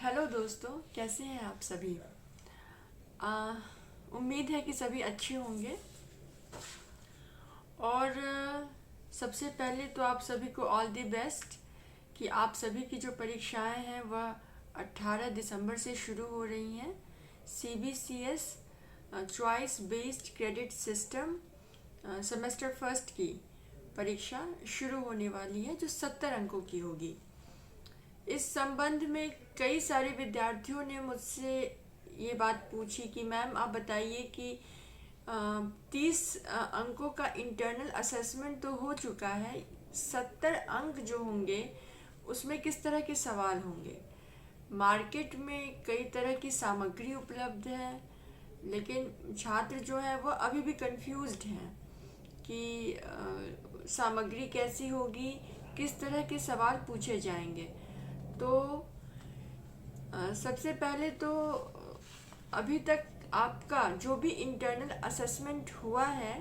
Hello दोस्तों, कैसे हैं आप सभी। उम्मीद है कि सभी अच्छे होंगे। और सबसे पहले तो आप सभी को ऑल द बेस्ट कि आप सभी की जो परीक्षाएं हैं वह 18 दिसंबर से शुरू हो रही हैं। CBCS choice based credit system semester first की परीक्षा शुरू होने वाली है, जो 70 अंकों की होगी। इस संबंध में कई सारे विद्यार्थियों ने मुझसे ये बात पूछी कि मैम आप बताइए कि 30 अंकों का इंटरनल असेसमेंट तो हो चुका है, 70 अंक जो होंगे उसमें किस तरह के सवाल होंगे। मार्केट में कई तरह की सामग्री उपलब्ध है, लेकिन छात्र जो है वो अभी भी कंफ्यूज्ड हैं कि सामग्री कैसी होगी, किस तरह के सवाल पूछे जाएंगे। तो सबसे पहले तो अभी तक आपका जो भी इंटरनल असेसमेंट हुआ है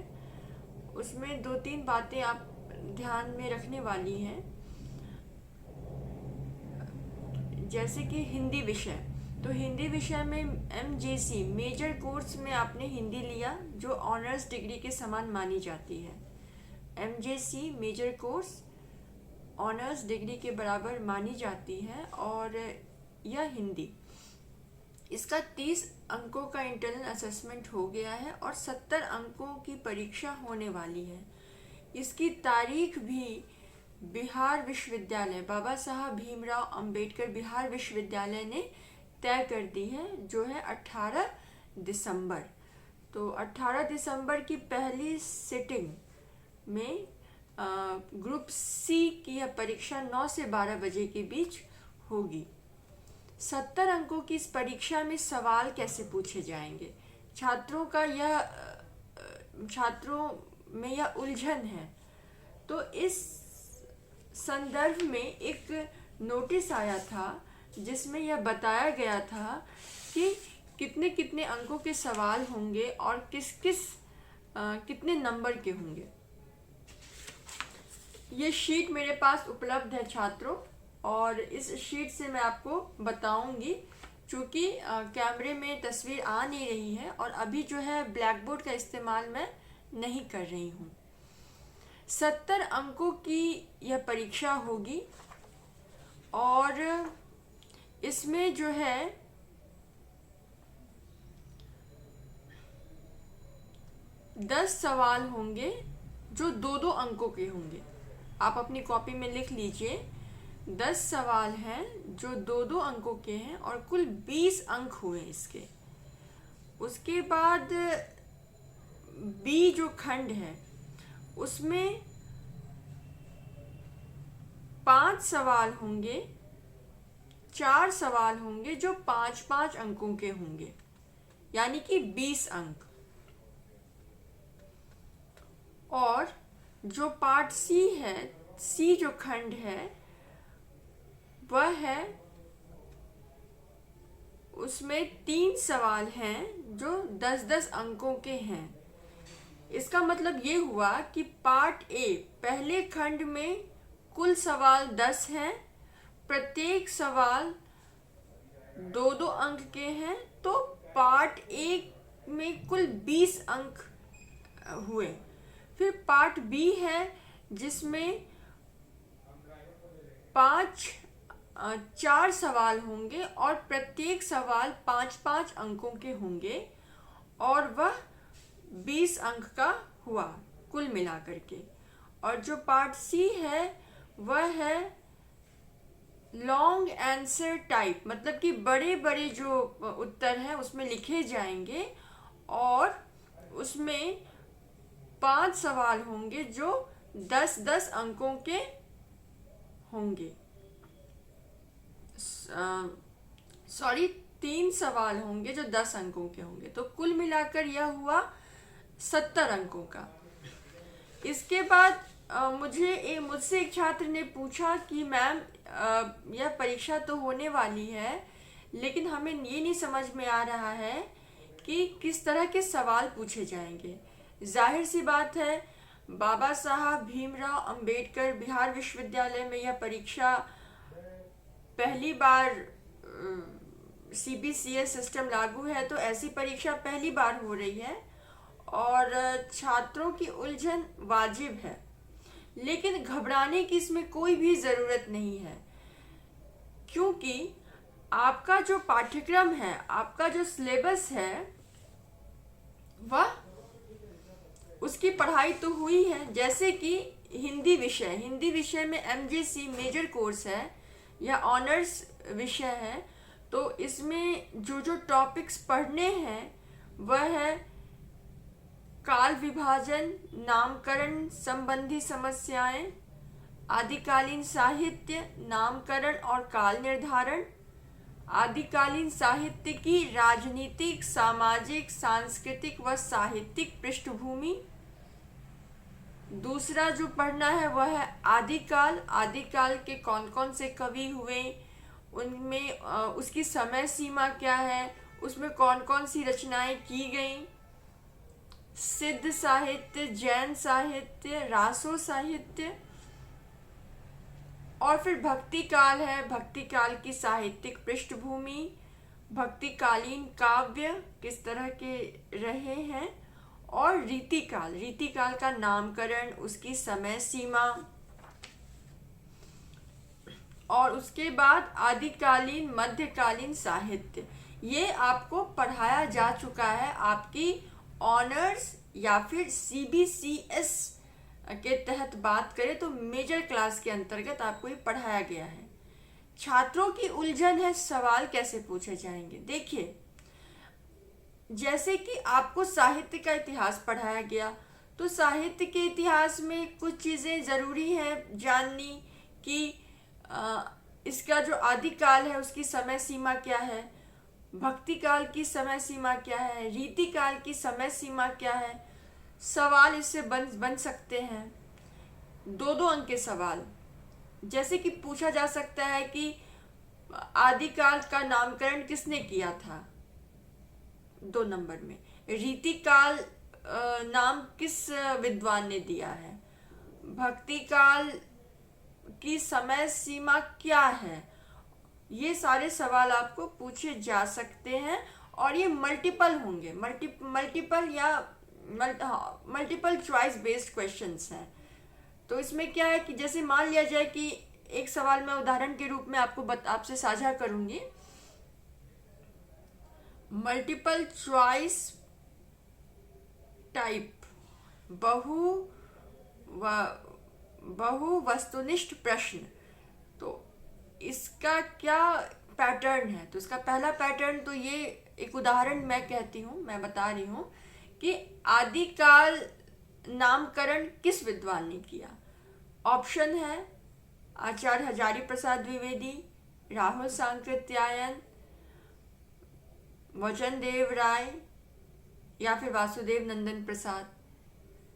उसमें दो तीन बातें आप ध्यान में रखने वाली हैं। जैसे कि हिंदी विषय, तो हिंदी विषय में MJC मेजर कोर्स में आपने हिंदी लिया, जो ऑनर्स डिग्री के समान मानी जाती है। MJC major course honours degree के बराबर मानी जाती है। और यह हिंदी, इसका 30 अंकों का इंटरनल असेसमेंट हो गया है और 70 अंकों की परीक्षा होने वाली है। इसकी तारीख भी बिहार विश्वविद्यालय, बाबा साहब भीमराव अंबेडकर बिहार विश्वविद्यालय ने तय कर दी है, जो है 18 दिसंबर। तो 18 दिसंबर की पहली सिटिंग में ग्रुप C की यह परीक्षा 9 से 12 बजे के बीच होगी। 70 अंकों की इस परीक्षा में सवाल कैसे पूछे जाएंगे, छात्रों में यह उलझन है। तो इस संदर्भ में एक नोटिस आया था जिसमें यह बताया गया था कि कितने कितने अंकों के सवाल होंगे और कितने नंबर के होंगे। ये शीट मेरे पास उपलब्ध है छात्रों, और इस शीट से मैं आपको बताऊंगी। चूँकि कैमरे में तस्वीर आ नहीं रही है और अभी जो है ब्लैक बोर्ड का इस्तेमाल मैं नहीं कर रही हूँ। 70 अंकों की यह परीक्षा होगी और इसमें जो है 10 सवाल होंगे जो 2-2 अंकों के होंगे। आप अपनी कॉपी में लिख लीजिए, 10 सवाल हैं जो 2-2 अंकों के हैं और कुल 20 अंक हुए इसके। उसके बाद B जो खंड है उसमें 5 सवाल होंगे, 4 सवाल होंगे जो 5-5 अंकों के होंगे, यानी कि 20 अंक। और जो पार्ट C है, C जो खंड है वह है, उसमें 3 सवाल हैं जो 10-10 अंकों के हैं। इसका मतलब ये हुआ कि पार्ट A पहले खंड में कुल सवाल 10 हैं, प्रत्येक सवाल 2-2 अंक के हैं, तो पार्ट A में कुल 20 अंक हुए। फिर पार्ट B है जिसमें 4 सवाल होंगे और प्रत्येक सवाल 5-5 अंकों के होंगे, और वह 20 अंक का हुआ कुल मिलाकर के। और जो पार्ट C है वह है लॉन्ग आंसर टाइप, मतलब कि बड़े बड़े जो उत्तर हैं उसमें लिखे जाएंगे और उसमें 5 सवाल होंगे जो 10-10 अंकों के होंगे। 3 सवाल होंगे जो 10 अंकों के होंगे। तो कुल मिलाकर यह हुआ 70 अंकों का। इसके बाद मुझसे एक छात्र ने पूछा कि मैम यह परीक्षा तो होने वाली है, लेकिन हमें ये नहीं समझ में आ रहा है कि किस तरह के सवाल पूछे जाएंगे। जाहिर सी बात है, बाबा साहब भीमराव अंबेडकर बिहार विश्वविद्यालय में यह परीक्षा पहली बार CBCS सिस्टम लागू है तो ऐसी परीक्षा पहली बार हो रही है और छात्रों की उलझन वाजिब है, लेकिन घबराने की इसमें कोई भी ज़रूरत नहीं है, क्योंकि आपका जो पाठ्यक्रम है, आपका जो सिलेबस है, वह उसकी पढ़ाई तो हुई है। जैसे कि हिंदी विषय में MJC मेजर कोर्स है या ऑनर्स विषय है, तो इसमें जो जो टॉपिक्स पढ़ने हैं वह है काल विभाजन, नामकरण संबंधी समस्याएं, आदिकालीन साहित्य, नामकरण और काल निर्धारण, आदिकालीन साहित्य की राजनीतिक, सामाजिक, सांस्कृतिक व साहित्यिक पृष्ठभूमि। दूसरा जो पढ़ना है वह है आदिकाल के कौन कौन से कवि हुए, उनमें उसकी समय सीमा क्या है, उसमें कौन कौन सी रचनाएं की गईं, सिद्ध साहित्य, जैन साहित्य, रासो साहित्य। और फिर भक्ति काल है, भक्ति काल की साहित्यिक पृष्ठभूमि, भक्तिकालीन काव्य किस तरह के रहे हैं, और रीतिकाल का नामकरण, उसकी समय सीमा। और उसके बाद आदिकालीन, मध्यकालीन साहित्य। ये आपको पढ़ाया जा चुका है आपकी ऑनर्स या फिर CBCS के तहत बात करें तो मेजर क्लास के अंतर्गत आपको ये पढ़ाया गया है। छात्रों की उलझन है सवाल कैसे पूछे जाएंगे। देखिए, जैसे कि आपको साहित्य का इतिहास पढ़ाया गया, तो साहित्य के इतिहास में कुछ चीज़ें ज़रूरी हैं जाननी कि इसका जो आदिकाल है उसकी समय सीमा क्या है, भक्ति काल की समय सीमा क्या है, रीतिकाल की समय सीमा क्या है। सवाल इससे बन सकते हैं, 2-2 अंक के सवाल। जैसे कि पूछा जा सकता है कि आदिकाल का नामकरण किसने किया था, 2 नंबर में। रीतिकाल नाम किस विद्वान ने दिया है, भक्ति काल की समय सीमा क्या है। ये सारे सवाल आपको पूछे जा सकते हैं और ये मल्टीपल होंगे, मल्टीपल चॉइस बेस्ड क्वेश्चंस हैं। तो इसमें क्या है कि जैसे मान लिया जाए कि एक सवाल मैं उदाहरण के रूप में आपसे साझा करूंगी। मल्टीपल चॉइस टाइप बहु वस्तुनिष्ठ प्रश्न, तो इसका क्या पैटर्न है। तो इसका पहला पैटर्न, तो ये एक उदाहरण मैं बता रही हूँ कि आदिकाल नामकरण किस विद्वान ने किया। ऑप्शन है आचार्य हजारी प्रसाद द्विवेदी, राहुल सांकृत्यायन, वचन देव राय या फिर वासुदेव नंदन प्रसाद।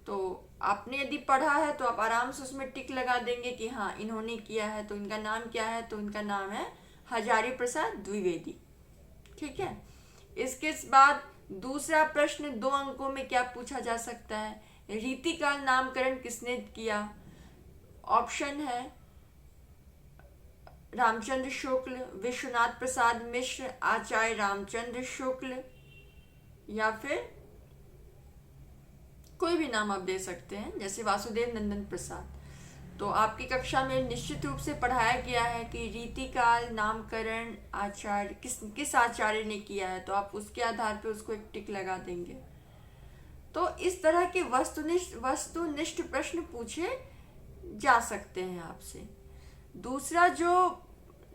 तो आपने यदि पढ़ा है तो आप आराम से उसमें टिक लगा देंगे कि हाँ इन्होंने किया है। तो इनका नाम क्या है, तो इनका नाम है हजारी प्रसाद द्विवेदी। ठीक है। इसके बाद दूसरा प्रश्न 2 अंकों में क्या पूछा जा सकता है, रीतिकाल नामकरण किसने किया। ऑप्शन है रामचंद्र शुक्ल, विश्वनाथ प्रसाद मिश्र, आचार्य रामचंद्र शुक्ल, या फिर कोई भी नाम आप दे सकते हैं, जैसे वासुदेव नंदन प्रसाद। तो आपकी कक्षा में निश्चित रूप से पढ़ाया गया है कि रीतिकाल नामकरण आचार्य किस आचार्य ने किया है, तो आप उसके आधार पर उसको एक टिक लगा देंगे। तो इस तरह के वस्तुनिष्ठ प्रश्न पूछे जा सकते हैं आपसे। दूसरा, जो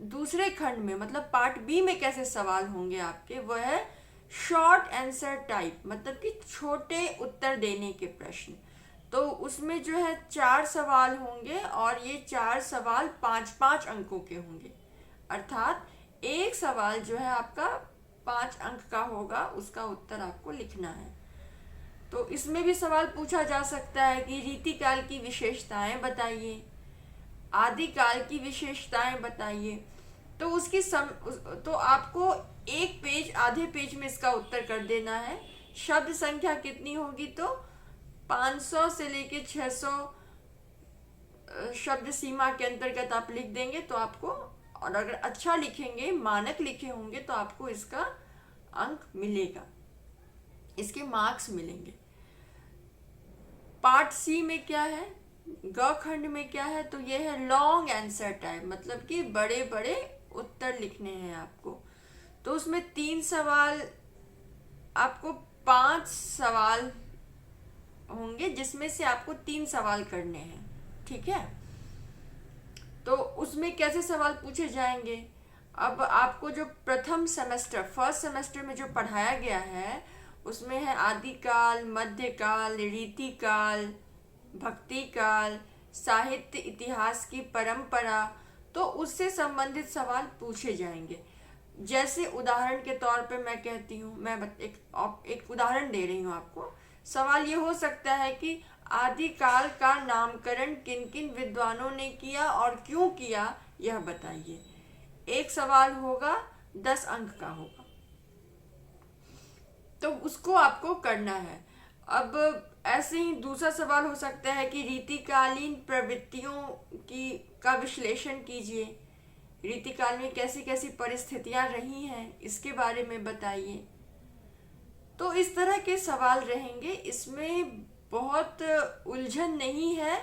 दूसरे खंड में मतलब पार्ट बी में कैसे सवाल होंगे आपके, वह है शॉर्ट आंसर टाइप, मतलब कि छोटे उत्तर देने के प्रश्न। तो उसमें जो है 4 सवाल होंगे और ये 4 सवाल 5-5 अंकों के होंगे, अर्थात एक सवाल जो है आपका 5 अंक का होगा, उसका उत्तर आपको लिखना है। तो इसमें भी सवाल पूछा जा सकता है कि रीतिकाल की विशेषताएं बताइए, आदिकाल की विशेषताएं बताइए। तो तो आपको एक पेज, आधे पेज में इसका उत्तर कर देना है। शब्द संख्या कितनी होगी, तो 500 से लेके 600 शब्द सीमा के अंतर्गत आप लिख देंगे तो आपको और अगर अच्छा लिखेंगे, मानक लिखे होंगे, तो आपको इसका अंक मिलेगा, इसके मार्क्स मिलेंगे। पार्ट सी में क्या है, ग खंड में क्या है, तो ये है लॉन्ग आंसर टाइप, मतलब कि बड़े बड़े उत्तर लिखने हैं आपको। तो उसमें 3 सवाल, आपको 5 सवाल होंगे, जिसमें से आपको 3 सवाल करने हैं, ठीक है। तो उसमें कैसे सवाल पूछे जाएंगे, अब आपको जो प्रथम सेमेस्टर, फर्स्ट सेमेस्टर में जो पढ़ाया गया है, उसमें है आदिकाल, मध्यकाल, रीतिकाल, भक्ति काल, साहित्य इतिहास की परंपरा। तो उससे संबंधित सवाल पूछे जाएंगे। जैसे उदाहरण के तौर पे मैं कहती हूँ, मैं एक उदाहरण दे रही हूँ आपको। सवाल ये हो सकता है कि आदिकाल का नामकरण किन किन विद्वानों ने किया और क्यों किया, यह बताइए। एक सवाल होगा, 10 अंक का होगा, तो उसको आपको करना है। अब ऐसे ही दूसरा सवाल हो सकता है कि रीतिकालीन प्रवृत्तियों का विश्लेषण कीजिए, रीतिकाल में कैसी कैसी परिस्थितियां रही हैं, इसके बारे में बताइए। तो इस तरह के सवाल रहेंगे, इसमें बहुत उलझन नहीं है,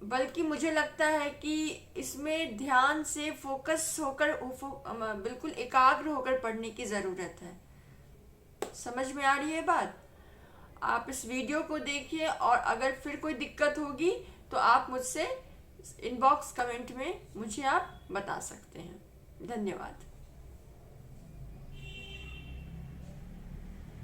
बल्कि मुझे लगता है कि इसमें ध्यान से फोकस होकर बिल्कुल एकाग्र होकर पढ़ने की ज़रूरत है। समझ में आ रही है बात? आप इस वीडियो को देखिए, और अगर फिर कोई दिक्कत होगी तो आप मुझसे इनबॉक्स कमेंट में मुझे आप बता सकते हैं। धन्यवाद।